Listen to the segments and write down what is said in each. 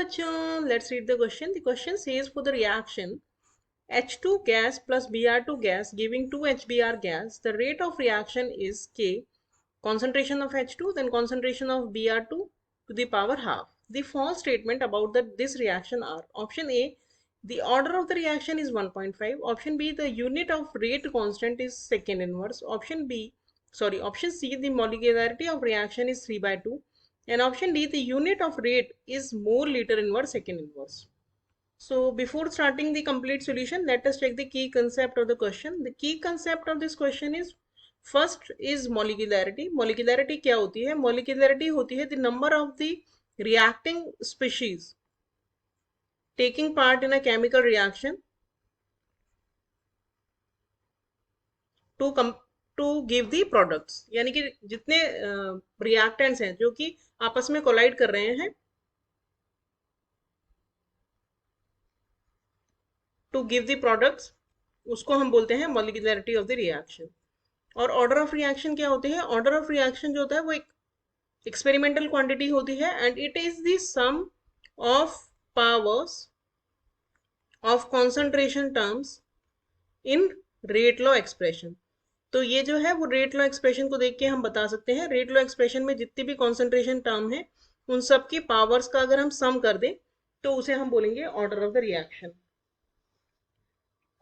बच्चों, let's read the question. The question says for the reaction H2 gas plus Br2 gas giving 2 HBr gas, the rate of reaction is K, concentration of H2, then concentration of Br2 to the power half. The false statement about this reaction are: option A, the order of the reaction is 1.5, option B, the unit of rate constant is second inverse, option C, the molecularity of reaction is 3/2, and option D, the unit of rate is mole liter inverse second inverse. So before starting the complete solution, let us check the key concept of the question. The key concept of this question is, first is molecularity. Molecularity क्या होती है? Molecularity होती है the number of the reacting species taking part in a chemical reaction to give the products. यानी कि जितने reactants हैं जो कि आपस में collide कर रहे हैं to give the products, उसको हम बोलते हैं molecularity of the reaction. और ऑर्डर ऑफ रिएक्शन क्या होती है? ऑर्डर ऑफ रिएक्शन जो होता है वो एक एक्सपेरिमेंटल क्वांटिटी होती है and it is the sum of powers of concentration terms in rate law expression. तो ये जो है वो रेट लॉ एक्सप्रेशन को देख के हम बता सकते हैं रेट लॉ एक्सप्रेशन में जितनी भी कॉन्सेंट्रेशन टर्म है उन सब की पावर्स का अगर हम सम कर दें तो उसे हम बोलेंगे ऑर्डर ऑफ द रिएक्शन.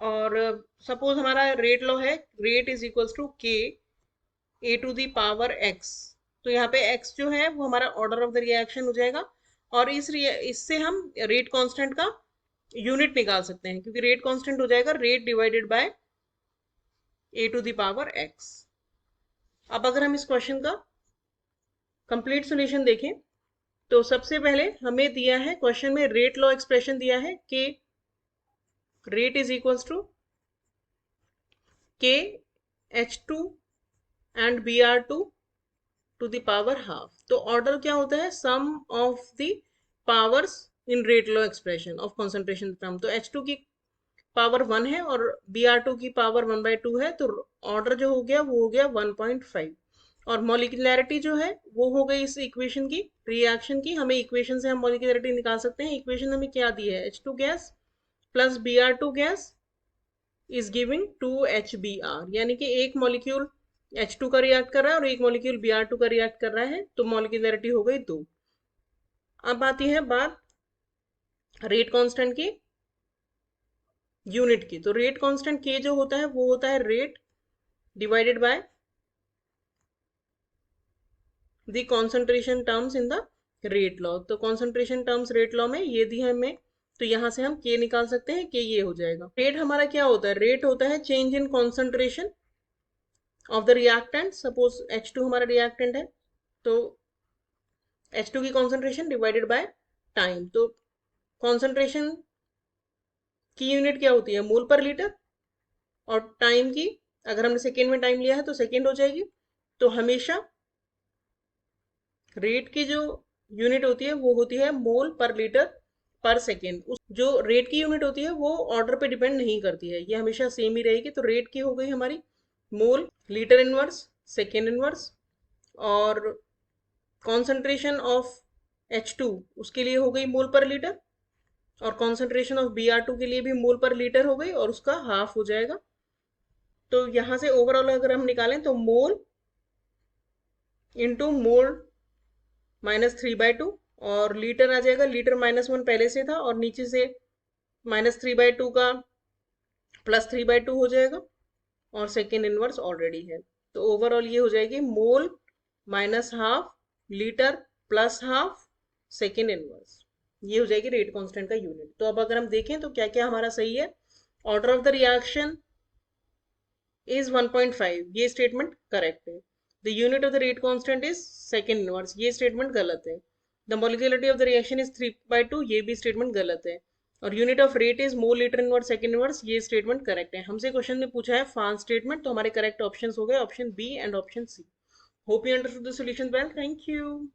और सपोज हमारा रेट लॉ है रेट इज इक्वल्स टू के ए टू दी पावर एक्स. तो यहाँ पे x जो है वो हमारा ऑर्डर ऑफ द रिएक्शन हो जाएगा और इससे हम रेट कांस्टेंट का यूनिट निकाल सकते हैं क्योंकि रेट कांस्टेंट हो जाएगा rate divided by A to the power x. अब अगर हम इस क्वेश्चन का कंप्लीट सॉल्यूशन देखें तो सबसे पहले हमें दिया है क्वेश्चन में रेट लॉ एक्सप्रेशन दिया है कि rate is equals to K H2 and Br2 to the power half. तो ऑर्डर क्या होता है? Sum of the powers in rate law expression of concentration term. तो H2 की पावर 1 है और Br2 की पावर 1/2 है तो ऑर्डर जो हो गया वो हो गया 1.5. और मॉलिक्यूलैरिटी जो है वो हो गई इस इक्वेशन की रिएक्शन की. हमें इक्वेशन से हम मॉलिक्यूलैरिटी निकाल सकते हैं. इक्वेशन हमें क्या दी है? H2 gas plus Br2 gas is giving 2 HBr. यानी कि एक मॉलिक्यूल H2 का रिएक्ट कर रहा है और एक मॉलिक्यूल Br2 का रिएक्ट कर रहा है तो मॉलिक्यूलैरिटी हो गई 2. अब आती है बात रेट कांस्टेंट की यूनिट की. तो रेट कांस्टेंट K जो होता है वो होता है rate divided by the concentration terms in the rate law. तो कॉन्सेंट्रेशन टर्म्स रेट लॉ में ये दी है हमें तो यहां से हम K निकाल सकते हैं. K ये हो जाएगा. रेट हमारा क्या होता है? रेट होता है change in concentration of the reactant. Suppose H2 हमारा रिएक्टेंट है तो H2 की कॉन्सेंट्रेशन डिवाइडेड बाय टाइम. तो कॉन्सेंट्रेशन की यूनिट क्या होती है? मोल पर लीटर. और टाइम की अगर हमने सेकेंड में टाइम लिया है तो सेकेंड हो जाएगी. तो हमेशा रेट की जो यूनिट होती है वो होती है मोल पर लीटर पर सेकेंड. जो रेट की यूनिट होती है वो ऑर्डर पे डिपेंड नहीं करती है, ये हमेशा सेम ही रहेगी. तो रेट की हो गई हमारी mole litre inverse second inverse. और कॉन्सेंट्रेशन ऑफ H2 उसके लिए हो गई मोल पर लीटर और कॉन्सेंट्रेशन ऑफ Br2 के लिए भी मोल पर लीटर हो गई और उसका हाफ हो जाएगा. तो यहां से ओवरऑल अगर हम निकालें तो मोल इंटू मोल -3/2 और लीटर आ जाएगा. लीटर -1 पहले से था और नीचे से -3/2 का +3/2 हो जाएगा और सेकेंड इनवर्स ऑलरेडी है. तो ओवरऑल ये हो जाएगी मोल -1/2 लीटर +1/2 सेकेंड इनवर्स. ये हो जाएगी रेट कांस्टेंट का यूनिट. तो अब अगर हम देखें तो क्या क्या हमारा सही है? Order of the reaction is 1.5, ये स्टेटमेंट करेक्ट है. The unit of the rate constant is second inverse, ये स्टेटमेंट गलत है. The molecularity of the reaction is 3/2, ये भी स्टेटमेंट गलत है. और unit of rate is mole litre inverse second inverse, ये स्टेटमेंट करेक्ट है. हमसे क्वेश्चन में पूछा है फॉल्स स्टेटमेंट तो हमारे करेक्ट ऑप्शंस हो गए option B and option C. Hope you understood the solution well. Thank you.